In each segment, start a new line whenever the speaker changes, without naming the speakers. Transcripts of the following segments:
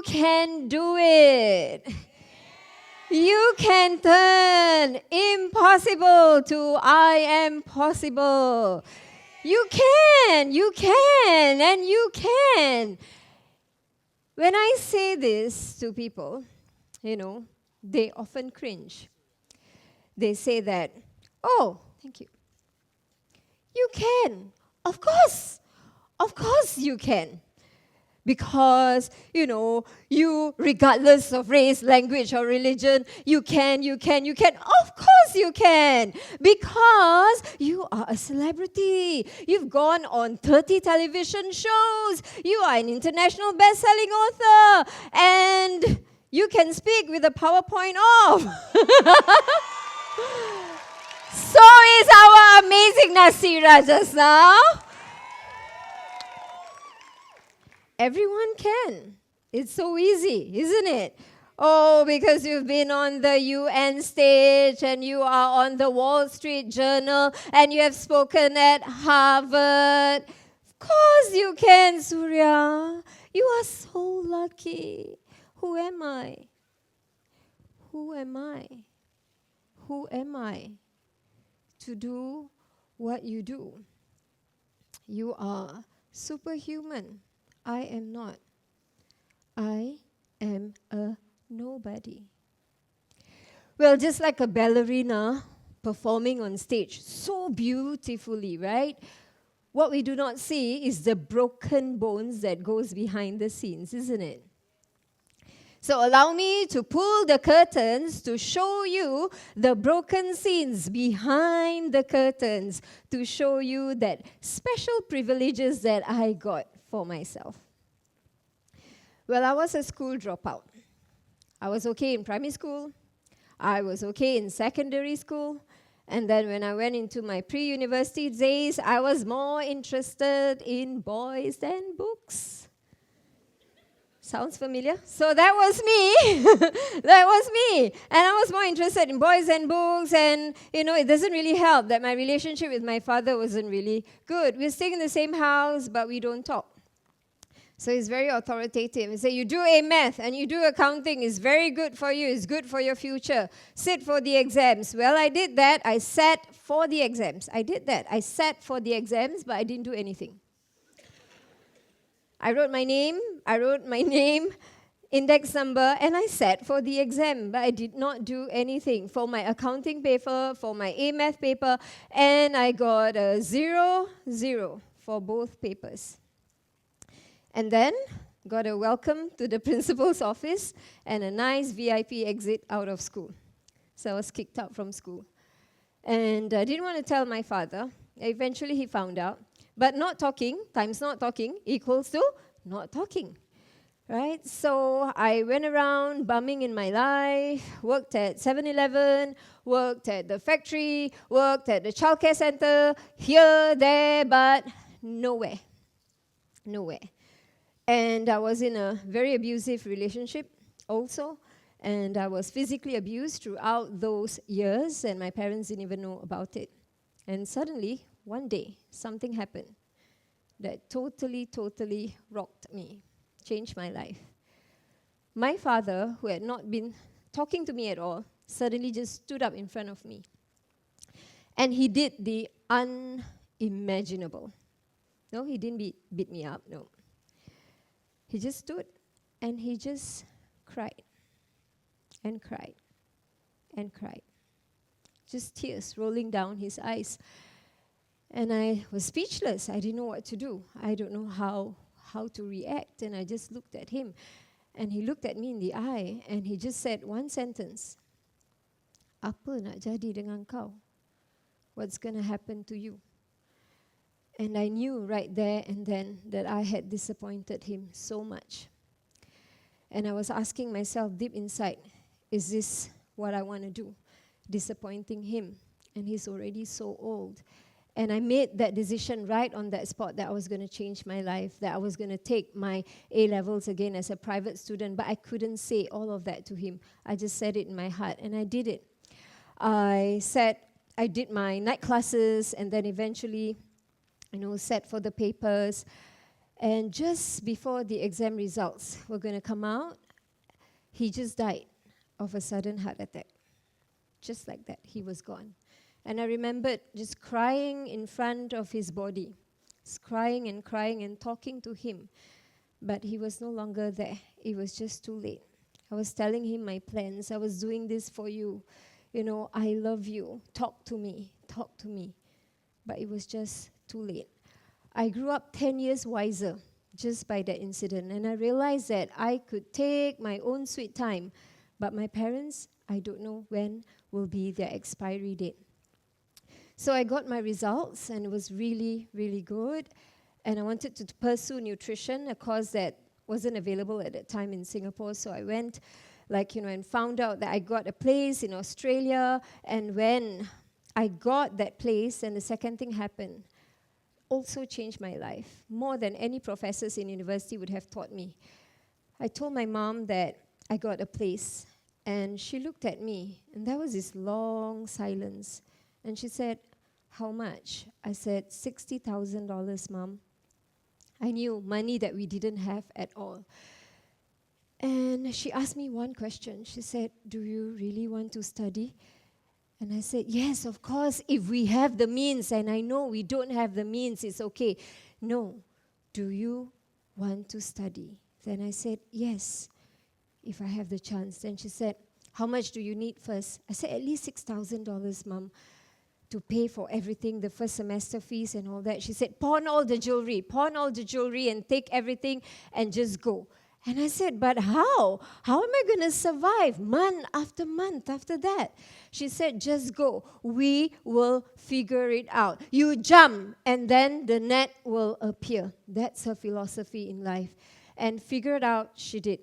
can do it. You can turn impossible to I am possible. You can, and you can. When I say this to people, they often cringe. They say that, oh, thank you. You can. Of course you can. Because, you, regardless of race, language, or religion, you can. Of course you can. Because you are a celebrity. You've gone on 30 television shows. You are an international best-selling author. And you can speak with a PowerPoint off. So is our amazing Nasira just now. Everyone can. It's so easy, isn't it? Oh, because you've been on the UN stage and you are on the Wall Street Journal and you have spoken at Harvard. Of course you can, Suria. You are so lucky. Who am I? Who am I? Who am I to do what you do? You are superhuman. I am not. I am a nobody. Well, just like a ballerina performing on stage so beautifully, right? What we do not see is the broken bones that goes behind the scenes, isn't it? So allow me to pull the curtains to show you the broken scenes behind the curtains, to show you that special privileges that I got for myself. Well, I was a school dropout. I was okay in primary school. I was okay in secondary school. And then when I went into my pre-university days, I was more interested in boys than books. Sounds familiar? So that was me. That was me. And I was more interested in boys and books. And, it doesn't really help that my relationship with my father wasn't really good. We're staying in the same house, but we don't talk. So he's very authoritative. He said, you do A math and you do accounting. It's very good for you. It's good for your future. Sit for the exams. Well, I did that. I sat for the exams. I did that. I sat for the exams, but I didn't do anything. I wrote my name, index number, and I sat for the exam, but I did not do anything for my accounting paper, for my A math paper, and I got a 0 for both papers. And then got a welcome to the principal's office and a nice VIP exit out of school. So I was kicked out from school. And I didn't want to tell my father. Eventually he found out. But not talking times not talking equals to not talking, right? So I went around bumming in my life, worked at 7-Eleven, worked at the factory, worked at the childcare center, here, there, but nowhere. And I was in a very abusive relationship also, and I was physically abused throughout those years, and my parents didn't even know about it. And suddenly, one day, something happened that totally rocked me, changed my life. My father, who had not been talking to me at all, suddenly just stood up in front of me. And he did the unimaginable. No, he didn't beat me up, no. He just stood and he just cried and cried and cried. Just tears rolling down his eyes. And I was speechless. I didn't know what to do. I don't know how to react. And I just looked at him. And he looked at me in the eye and he just said one sentence. Apa nak jadi dengan kau? What's going to happen to you? And I knew right there and then that I had disappointed him so much. And I was asking myself deep inside, is this what I want to do? Disappointing him. And he's already so old. And I made that decision right on that spot that I was going to change my life, that I was going to take my A-levels again as a private student. But I couldn't say all of that to him. I just said it in my heart, and I did it. I did my night classes, and then eventually, sat for the papers. And just before the exam results were going to come out, he just died of a sudden heart attack. Just like that, he was gone. And I remembered just crying in front of his body, just crying and talking to him. But he was no longer there. It was just too late. I was telling him my plans. I was doing this for you. You know, I love you. Talk to me. Talk to me. But it was just too late. I grew up 10 years wiser just by that incident. And I realized that I could take my own sweet time. But my parents, I don't know when will be their expiry date. So I got my results, and it was really, really good. And I wanted to pursue nutrition, a course that wasn't available at that time in Singapore. So I went, and found out that I got a place in Australia. And when I got that place, and the second thing happened, also changed my life, more than any professors in university would have taught me. I told my mom that I got a place, and she looked at me, and there was this long silence. And she said, "How much?" I said, $60,000, Mom. I knew money that we didn't have at all. And she asked me one question. She said, "Do you really want to study?" And I said, "Yes, of course, if we have the means." And I know we don't have the means, it's okay. "No, do you want to study?" Then I said, "Yes, if I have the chance." Then she said, "How much do you need first?" I said, "At least $6,000, Mom, to pay for everything, the first semester fees and all that." She said, pawn all the jewelry and take everything and just go." And I said, "But how? How am I going to survive month after month after that?" She said, "Just go. We will figure it out. You jump and then the net will appear." That's her philosophy in life. And figure it out, she did.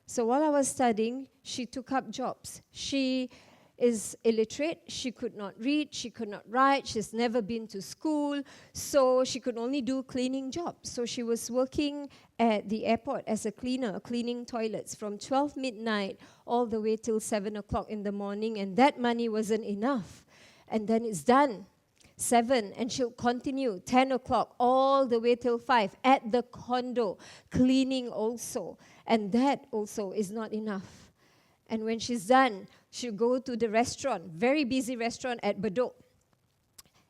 So while I was studying, she took up jobs. She is illiterate. She could not read. She could not write. She's never been to school. So she could only do cleaning jobs. So she was working at the airport as a cleaner, cleaning toilets from 12 midnight all the way till 7 o'clock in the morning. And that money wasn't enough. And then it's done. 7, and she'll continue 10 o'clock all the way till 5 at the condo, cleaning also. And that also is not enough. And when she's done, she'll go to the restaurant, very busy restaurant at Bedok.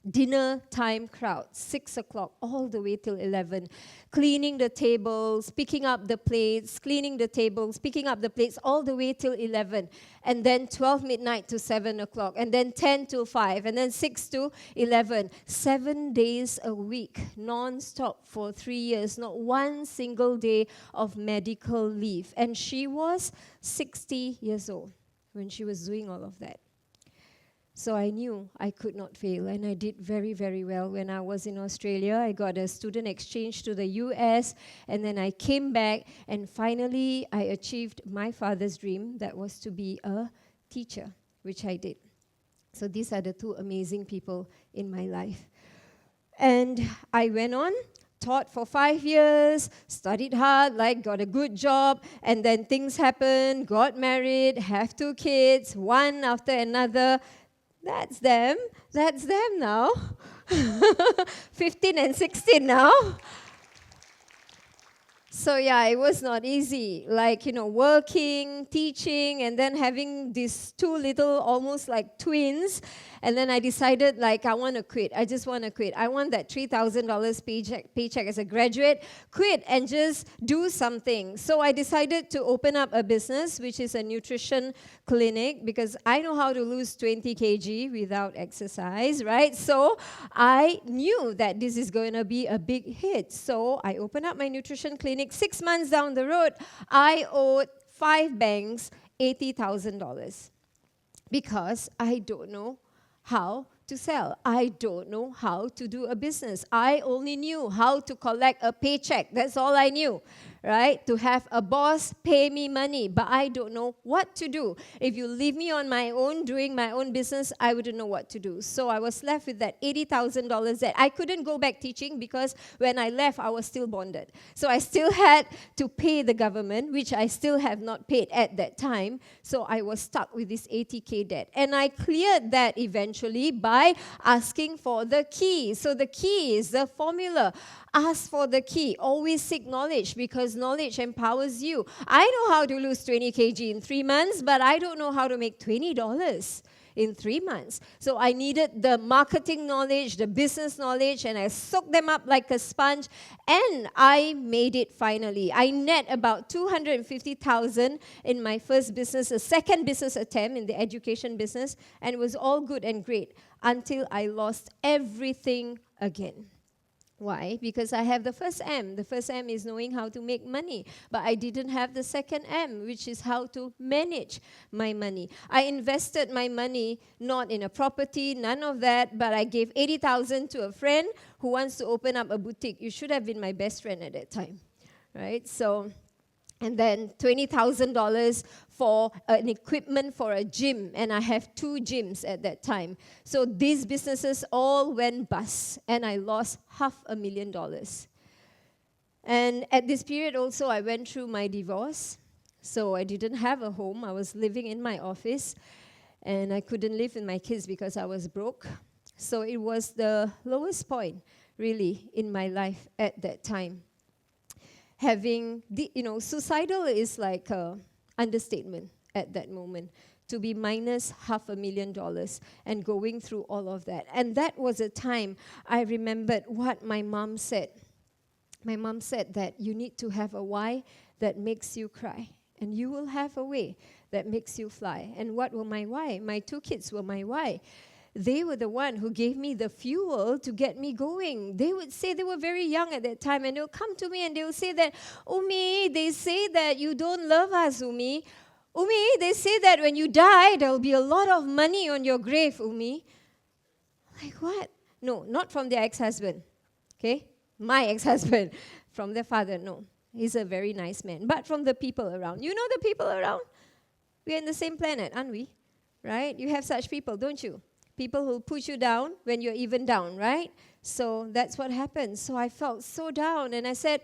Dinner time crowd, 6 o'clock all the way till 11. Cleaning the tables, picking up the plates, cleaning the tables, picking up the plates all the way till 11. And then 12 midnight to 7 o'clock. And then 10 to 5. And then 6 to 11. 7 days a week, non-stop for 3 years. Not one single day of medical leave. And she was 60 years old when she was doing all of that. So I knew I could not fail, and I did very, very well. When I was in Australia, I got a student exchange to the US, and then I came back, and finally I achieved my father's dream, that was to be a teacher, which I did. So these are the two amazing people in my life. And I went on, taught for 5 years, studied hard, got a good job, and then things happened, got married, have 2 kids, one after another. That's them now. 15 and 16 now. So yeah, it was not easy. Working, teaching, and then having these 2 little, almost like twins. And then I decided, I want to quit. I just want to quit. I want that $3,000 paycheck as a graduate. Quit and just do something. So I decided to open up a business, which is a nutrition clinic, because I know how to lose 20 kg without exercise, right? So I knew that this is going to be a big hit. So I opened up my nutrition clinic. 6 months down the road, I owed 5 banks $80,000 because I don't know how to sell. I don't know how to do a business. I only knew how to collect a paycheck. That's all I knew, right? To have a boss pay me money, but I don't know what to do. If you leave me on my own, doing my own business, I wouldn't know what to do. So I was left with that $80,000 that I couldn't go back teaching because when I left, I was still bonded. So I still had to pay the government, which I still have not paid at that time. So I was stuck with this 80K debt. And I cleared that eventually by asking for the key. So the key is the formula. Ask for the key. Always seek knowledge because knowledge empowers you. I know how to lose 20 kg in 3 months, but I don't know how to make $20 in 3 months. So I needed the marketing knowledge, the business knowledge, and I soaked them up like a sponge, and I made it finally. I net about $250,000 in my first business, a second business attempt in the education business, and it was all good and great until I lost everything again. Why? Because I have the first M. The first M is knowing how to make money. But I didn't have the second M, which is how to manage my money. I invested my money not in a property, none of that, but I gave $80,000 to a friend who wants to open up a boutique. You should have been my best friend at that time, right? So, and then $20,000 for an equipment for a gym, and I have 2 gyms at that time. So these businesses all went bust, and I lost $500,000. And at this period also, I went through my divorce. So I didn't have a home. I was living in my office, and I couldn't live with my kids because I was broke. So it was the lowest point, really, in my life at that time. Suicidal is like an understatement at that moment. To be minus $500,000 and going through all of that. And that was a time I remembered what my mom said. My mom said that you need to have a why that makes you cry. And you will have a way that makes you fly. And what were my why? My 2 kids were my why. They were the one who gave me the fuel to get me going. They would say, they were very young at that time, and they'll come to me and they'll say that, Umi, they say that you don't love us, Umi. Umi, they say that when you die, there'll be a lot of money on your grave, Umi. Like what? No, not from their ex-husband. Okay? My ex-husband. From their father, no. He's a very nice man. But from the people around. You know the people around? We're in the same planet, aren't we? Right? You have such people, don't you? People who push you down when you're even down, right? So that's what happened. So I felt so down, and I said,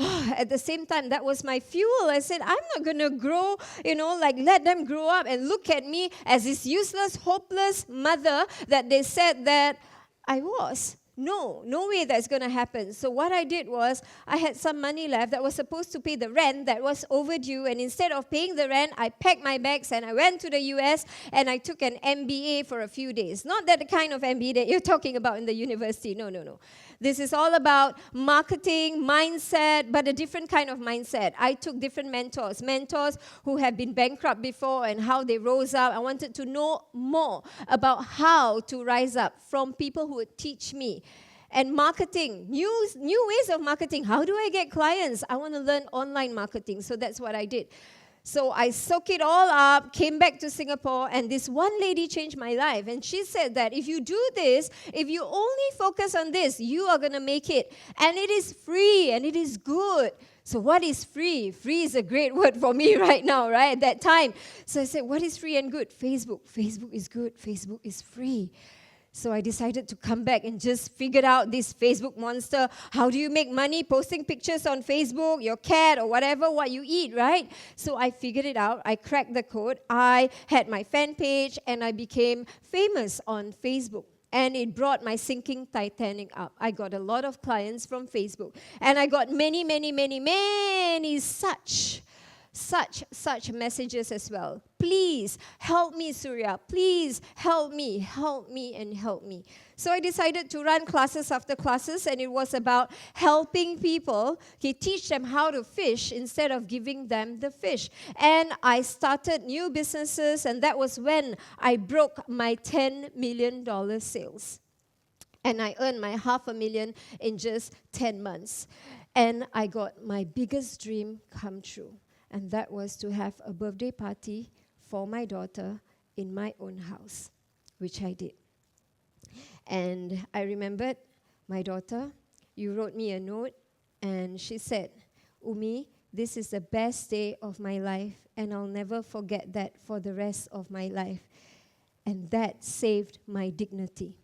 at the same time, that was my fuel. I said, I'm not going to grow, let them grow up and look at me as this useless, hopeless mother that they said that I was. No way that's going to happen. So what I did was, I had some money left that was supposed to pay the rent that was overdue, and instead of paying the rent, I packed my bags and I went to the US and I took an MBA for a few days. Not that the kind of MBA that you're talking about in the university. No. This is all about marketing, mindset, but a different kind of mindset. I took different mentors who have been bankrupt before and how they rose up. I wanted to know more about how to rise up from people who would teach me. And marketing, new ways of marketing. How do I get clients? I want to learn online marketing. So that's what I did. So I soaked it all up, came back to Singapore, and this one lady changed my life. And she said that if you do this, if you only focus on this, you are going to make it. And it is free, and it is good. So what is free? Free is a great word for me right now, right? At that time. So I said, what is free and good? Facebook. Facebook is good. Facebook is free. So I decided to come back and just figure out this Facebook monster. How do you make money? Posting pictures on Facebook, your cat or whatever, what you eat, right? So I figured it out. I cracked the code. I had my fan page and I became famous on Facebook. And it brought my sinking Titanic up. I got a lot of clients from Facebook. And I got many such messages as well. Please help me, Suria. Please help me, and help me. So I decided to run classes after classes, and it was about helping people, teach them how to fish instead of giving them the fish. And I started new businesses, and that was when I broke my $10 million sales. And I earned my $500,000 in just 10 months. And I got my biggest dream come true. And that was to have a birthday party for my daughter in my own house, which I did. And I remembered my daughter, you wrote me a note, and she said, Umi, this is the best day of my life, and I'll never forget that for the rest of my life. And that saved my dignity.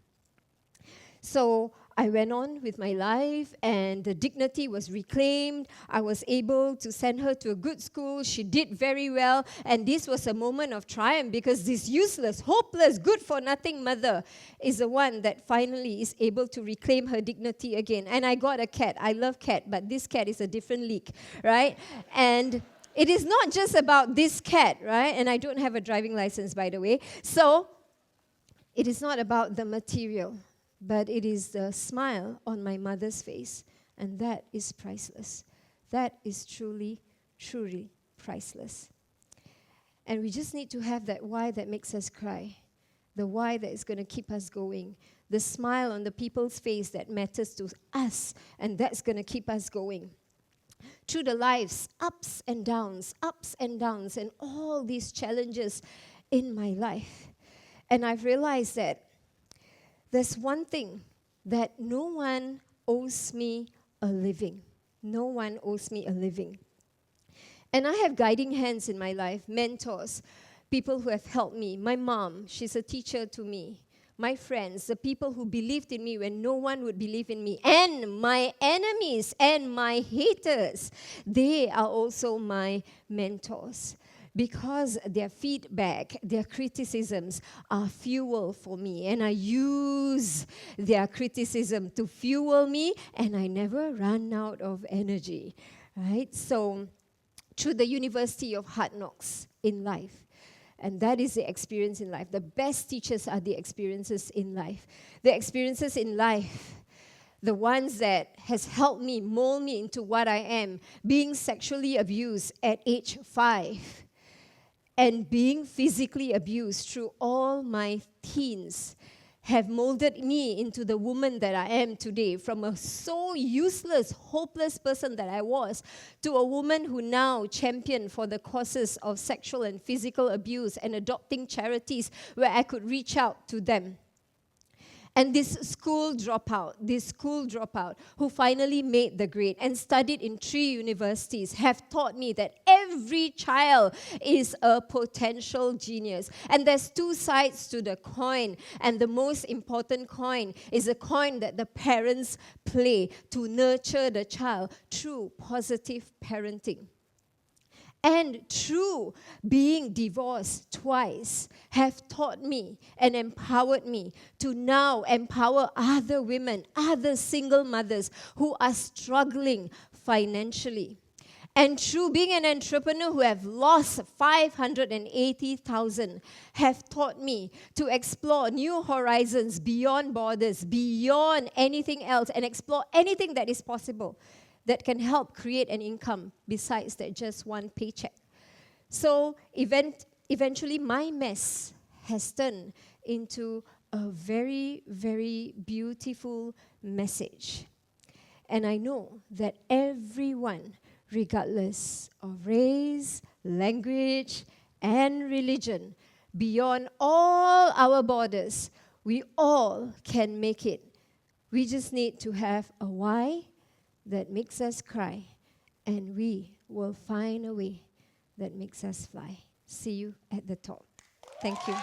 So I went on with my life, and the dignity was reclaimed. I was able to send her to a good school. She did very well, and this was a moment of triumph because this useless, hopeless, good-for-nothing mother is the one that finally is able to reclaim her dignity again. And I got a cat. I love cat, but this cat is a different league, right? And it is not just about this cat, right? And I don't have a driving license, by the way. So it is not about the material, but it is the smile on my mother's face, and that is priceless. That is truly, truly priceless. And we just need to have that why that makes us cry, the why that is going to keep us going, the smile on the people's face that matters to us, and that's going to keep us going. Through the lives, ups and downs, and all these challenges in my life. And I've realized that there's one thing, that no one owes me a living. No one owes me a living. And I have guiding hands in my life, mentors, people who have helped me. My mom, she's a teacher to me. My friends, the people who believed in me when no one would believe in me. And my enemies and my haters, they are also my mentors. Because their feedback, their criticisms are fuel for me. And I use their criticism to fuel me, and I never run out of energy, right? So, through the University of Hard Knocks in life, and that is the experience in life. The best teachers are the experiences in life. The experiences in life, the ones that has helped me, mold me into what I am, being sexually abused at age 5, and being physically abused through all my teens, have molded me into the woman that I am today, from a so useless, hopeless person that I was, to a woman who now champion for the causes of sexual and physical abuse and adopting charities where I could reach out to them. And this school dropout who finally made the grade and studied in 3 universities have taught me that every child is a potential genius. And there's 2 sides to the coin. And the most important coin is a coin that the parents play to nurture the child through positive parenting. And through being divorced twice, have taught me and empowered me to now empower other women, other single mothers who are struggling financially. And through being an entrepreneur who have lost 580,000, have taught me to explore new horizons beyond borders, beyond anything else, and explore anything that is possible that can help create an income besides that just one paycheck. So eventually my mess has turned into a very, very beautiful message. And I know that everyone, regardless of race, language, and religion, beyond all our borders, we all can make it. We just need to have a why that makes us cry, and we will find a way that makes us fly. See you at the top. Thank you.